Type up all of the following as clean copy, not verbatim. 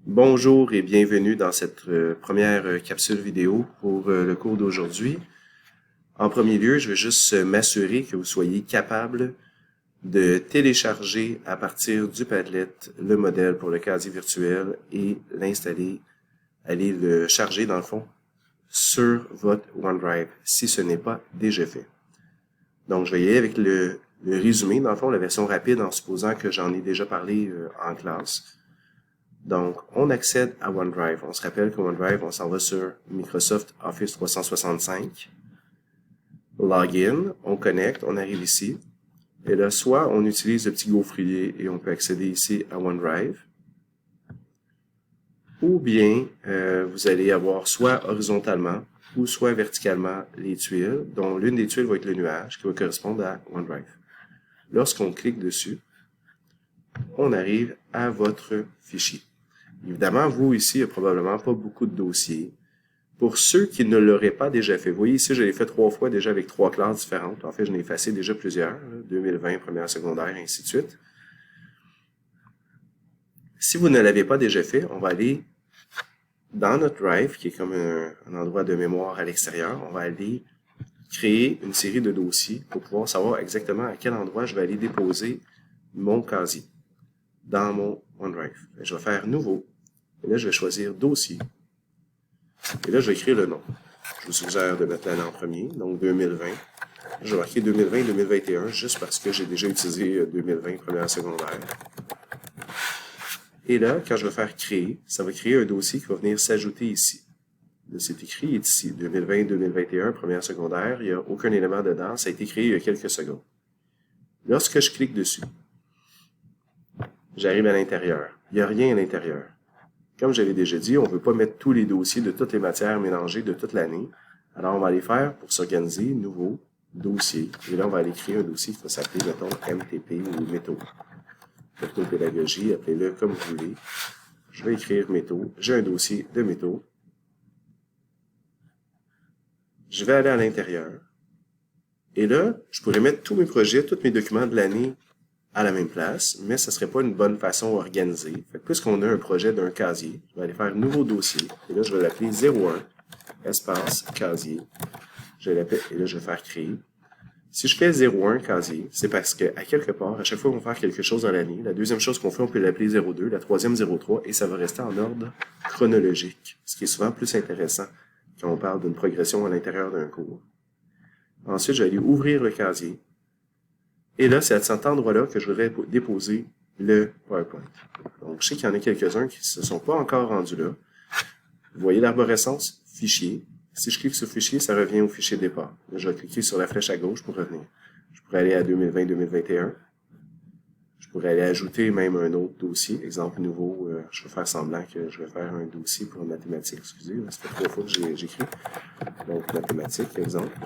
Bonjour et bienvenue dans cette première capsule vidéo pour le cours d'aujourd'hui. En premier lieu, je vais juste m'assurer que vous soyez capable de télécharger à partir du Padlet le modèle pour le casier virtuel et l'installer, aller le charger dans le fond sur votre OneDrive si ce n'est pas déjà fait. Donc, je vais y aller avec le résumé, dans le fond, la version rapide en supposant que j'en ai déjà parlé en classe. Donc, on accède à OneDrive. On se rappelle que OneDrive, on s'en va sur Microsoft Office 365. Login, on connecte, on arrive ici. Et là, soit on utilise le petit gaufrier et on peut accéder ici à OneDrive. Ou bien, vous allez avoir soit horizontalement ou soit verticalement les tuiles, dont l'une des tuiles va être le nuage qui va correspondre à OneDrive. Lorsqu'on clique dessus, on arrive à votre fichier. Évidemment, vous, ici, il n'y a probablement pas beaucoup de dossiers. Pour ceux qui ne l'auraient pas déjà fait, vous voyez ici, je l'ai fait 3 fois déjà avec 3 classes différentes. En fait, je n'ai effacé déjà plusieurs, 2020, première, secondaire, ainsi de suite. Si vous ne l'avez pas déjà fait, on va aller dans notre Drive, qui est comme un endroit de mémoire à l'extérieur. On va aller créer une série de dossiers pour pouvoir savoir exactement à quel endroit je vais aller déposer mon casier dans mon OneDrive. Je vais faire Nouveau. Et là, je vais choisir Dossier. Et là, je vais écrire le nom. Je vous suggère de mettre l'année en premier, donc 2020. Je vais marquer 2020-2021 juste parce que j'ai déjà utilisé 2020 première secondaire. Et là, quand je vais faire créer, ça va créer un dossier qui va venir s'ajouter ici. Là, c'est écrit, il est ici, 2020-2021 première secondaire. Il n'y a aucun élément dedans. Ça a été créé il y a quelques secondes. Lorsque je clique dessus, j'arrive à l'intérieur. Il n'y a rien à l'intérieur. Comme j'avais déjà dit, on ne veut pas mettre tous les dossiers de toutes les matières mélangées de toute l'année. Alors, on va aller faire, pour s'organiser, Nouveau, Dossier. Et là, on va aller créer un dossier qui va s'appeler, mettons, MTP ou Métaux. Métaux-pédagogie, appelez-le comme vous voulez. Je vais écrire Métaux. J'ai un dossier de métaux. Je vais aller à l'intérieur. Et là, je pourrais mettre tous mes projets, tous mes documents de l'année à la même place, mais ce ne serait pas une bonne façon organisée. Puisqu'on a un projet d'un casier, je vais aller faire Nouveau dossier, et là, je vais l'appeler 01, espace, casier. Je vais l'appeler, et là, je vais faire créer. Si je fais 01, casier, c'est parce qu'à quelque part, à chaque fois qu'on va faire quelque chose dans l'année, la deuxième chose qu'on fait, on peut l'appeler 02, la troisième 03, et ça va rester en ordre chronologique, ce qui est souvent plus intéressant quand on parle d'une progression à l'intérieur d'un cours. Ensuite, je vais aller ouvrir le casier. Et là, c'est à cet endroit-là que je voudrais déposer le PowerPoint. Donc, je sais qu'il y en a quelques-uns qui ne se sont pas encore rendus là. Vous voyez l'arborescence, fichier. Si je clique sur fichier, ça revient au fichier départ. Là, je vais cliquer sur la flèche à gauche pour revenir. Je pourrais aller à 2020-2021. Je pourrais aller ajouter même un autre dossier. Exemple nouveau, je vais faire semblant que je vais faire un dossier pour mathématiques. Excusez, ça fait 3 fois que j'écris. Donc, mathématiques, exemple.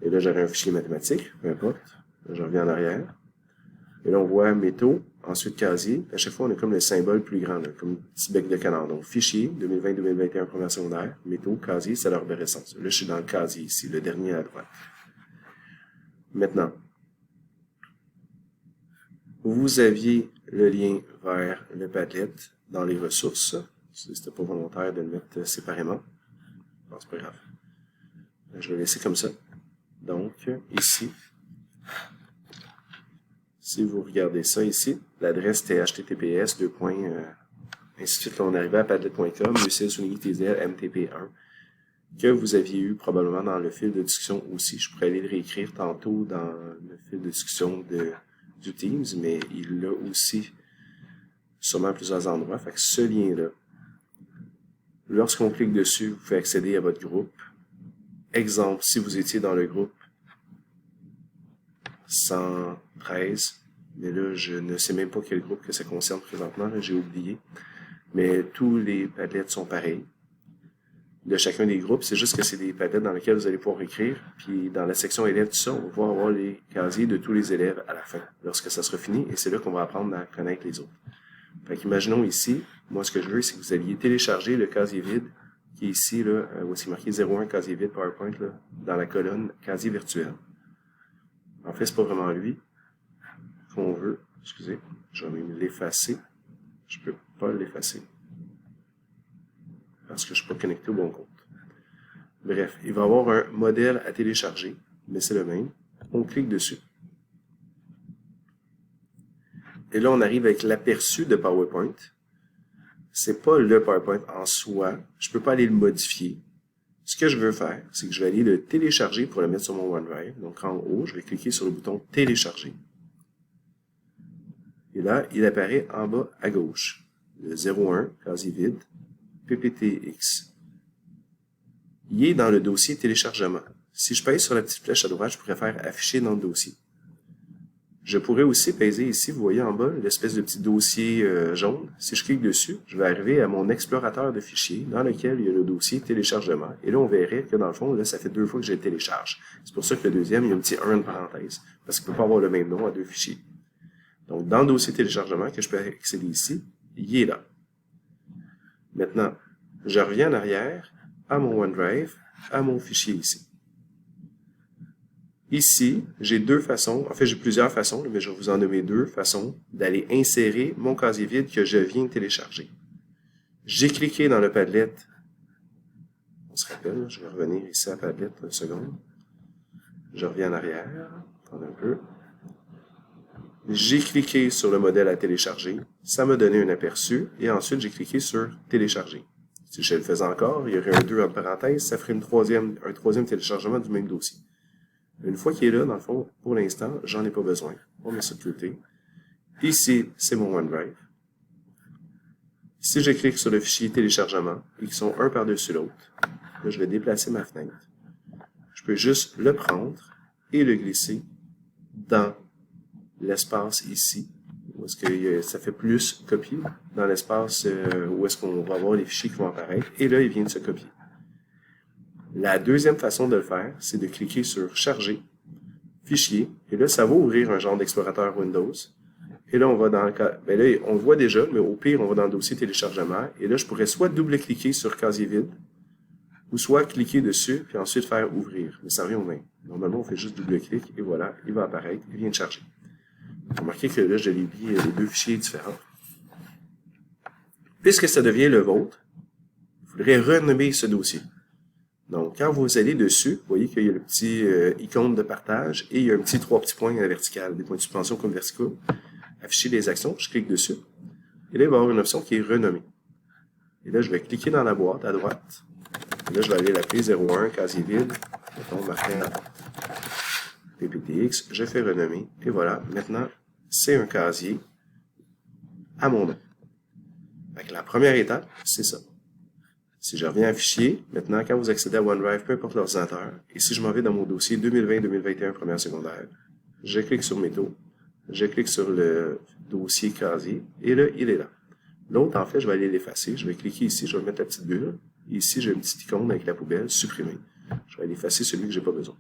Et là, j'aurai un fichier mathématique, peu importe. Là, je reviens en arrière. Et là, on voit métaux, ensuite casier. À chaque fois, on a comme le symbole plus grand, là, comme un petit bec de canard. Donc, fichier, 2020-2021, première secondaire. Métaux, casier, c'est l'arborescence. Là, je suis dans le casier ici, le dernier à droite. Maintenant, vous aviez le lien vers le Padlet dans les ressources. C'était pas volontaire de le mettre séparément. Bon, c'est pas grave. Je vais laisser comme ça. Donc, ici, si vous regardez ça ici, l'adresse était https, ainsi de suite, là, on arrivait à padlet.com, UCL MTP1, que vous aviez eu probablement dans le fil de discussion aussi. Je pourrais aller le réécrire tantôt dans le fil de discussion du Teams, mais il l'a aussi sûrement à plusieurs endroits. Fait que ce lien-là, lorsqu'on clique dessus, vous pouvez accéder à votre groupe. Exemple, si vous étiez dans le groupe 113, mais là, je ne sais même pas quel groupe que ça concerne présentement, j'ai oublié. Mais tous les Padlets sont pareils. De chacun des groupes, c'est juste que c'est des Padlets dans lesquels vous allez pouvoir écrire. Puis dans la section élèves, tout ça, on va pouvoir avoir les casiers de tous les élèves à la fin, lorsque ça sera fini, et c'est là qu'on va apprendre à connaître les autres. Fait qu'imaginons ici, moi ce que je veux, c'est que vous alliez télécharger le casier vide, qui est ici, là, où c'est marqué 01 casier vide PowerPoint, là, dans la colonne casier virtuel. En fait, c'est pas vraiment lui qu'on veut. Excusez, je vais même l'effacer. je peux pas l'effacer. Parce que je ne suis pas connecté au bon compte. Bref, il va y avoir un modèle à télécharger, mais c'est le même. On clique dessus. Et là, on arrive avec l'aperçu de PowerPoint. C'est pas le PowerPoint en soi. Je peux pas aller le modifier. Ce que je veux faire, c'est que je vais aller le télécharger pour le mettre sur mon OneDrive. Donc, en haut, je vais cliquer sur le bouton télécharger. Et là, il apparaît en bas à gauche. Le 01, casier vide, PPTX. Il est dans le dossier téléchargement. Si je pèse sur la petite flèche à droite, je pourrais faire afficher dans le dossier. Je pourrais aussi peser ici, vous voyez en bas, l'espèce de petit dossier jaune. Si je clique dessus, je vais arriver à mon explorateur de fichiers dans lequel il y a le dossier téléchargement. Et là, on verrait que dans le fond, là, ça fait 2 fois que je le télécharge. C'est pour ça que le deuxième, il y a un petit 1 de parenthèse, parce qu'il ne peut pas avoir le même nom à 2 fichiers. Donc, dans le dossier téléchargement que je peux accéder ici, il est là. Maintenant, je reviens en arrière à mon OneDrive, à mon fichier ici. Ici, j'ai deux façons, en fait j'ai plusieurs façons, mais je vais vous en nommer deux façons d'aller insérer mon casier vide que je viens de télécharger. J'ai cliqué dans le Padlet, on se rappelle, je vais revenir ici à Padlet une seconde. Je reviens en arrière, attendez un peu. J'ai cliqué sur le modèle à télécharger, ça m'a donné un aperçu, et ensuite j'ai cliqué sur télécharger. Si je le faisais encore, il y aurait un 2 en parenthèse, ça ferait un troisième téléchargement du même dossier. Une fois qu'il est là, dans le fond, pour l'instant, j'en ai pas besoin. On met ça de côté. Ici, c'est mon OneDrive. Si je clique sur le fichier téléchargement, et qu'ils sont un par-dessus l'autre, là, je vais déplacer ma fenêtre. Je peux juste le prendre et le glisser dans l'espace ici, où est-ce que ça fait plus copier, dans l'espace où est-ce qu'on va avoir les fichiers qui vont apparaître, et là, il vient de se copier. La deuxième façon de le faire, c'est de cliquer sur « Charger »,« Fichier », et là, ça va ouvrir un genre d'explorateur Windows. Et là, on va dans le cas, ben là, on le voit déjà, mais au pire, on va dans le dossier téléchargement, et là, je pourrais soit double-cliquer sur « Casier vide », ou soit cliquer dessus, puis ensuite faire « Ouvrir », mais ça revient au même. Normalement, on fait juste double-clic, et voilà, il va apparaître, il vient de charger. Remarquez que là, je l'ai mis les deux fichiers différents. Puisque ça devient le vôtre, il faudrait renommer ce dossier. Donc, quand vous allez dessus, vous voyez qu'il y a le petit icône de partage et il y a un petit 3 petits points à la verticale, des points de suspension comme verticaux. Afficher les actions, je clique dessus. Et là, il va y avoir une option qui est renommée. Et là, je vais cliquer dans la boîte à droite. Et là, je vais aller l'appeler 01, casier vide. Mettons, marqué PPTX. Je fais renommer. Et voilà. Maintenant, c'est un casier à mon nom. Donc, la première étape, c'est ça. Si je reviens à fichier, maintenant, quand vous accédez à OneDrive, peu importe l'ordinateur, et si je m'en vais dans mon dossier 2020-2021 première secondaire, je clique sur Métaux, je clique sur le dossier casier, et là, il est là. L'autre, en fait, je vais aller l'effacer. Je vais cliquer ici, je vais mettre la petite bulle. Ici, j'ai une petite icône avec la poubelle, supprimer. Je vais aller effacer celui que j'ai pas besoin.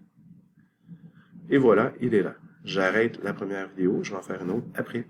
Et voilà, il est là. J'arrête la première vidéo, je vais en faire une autre après.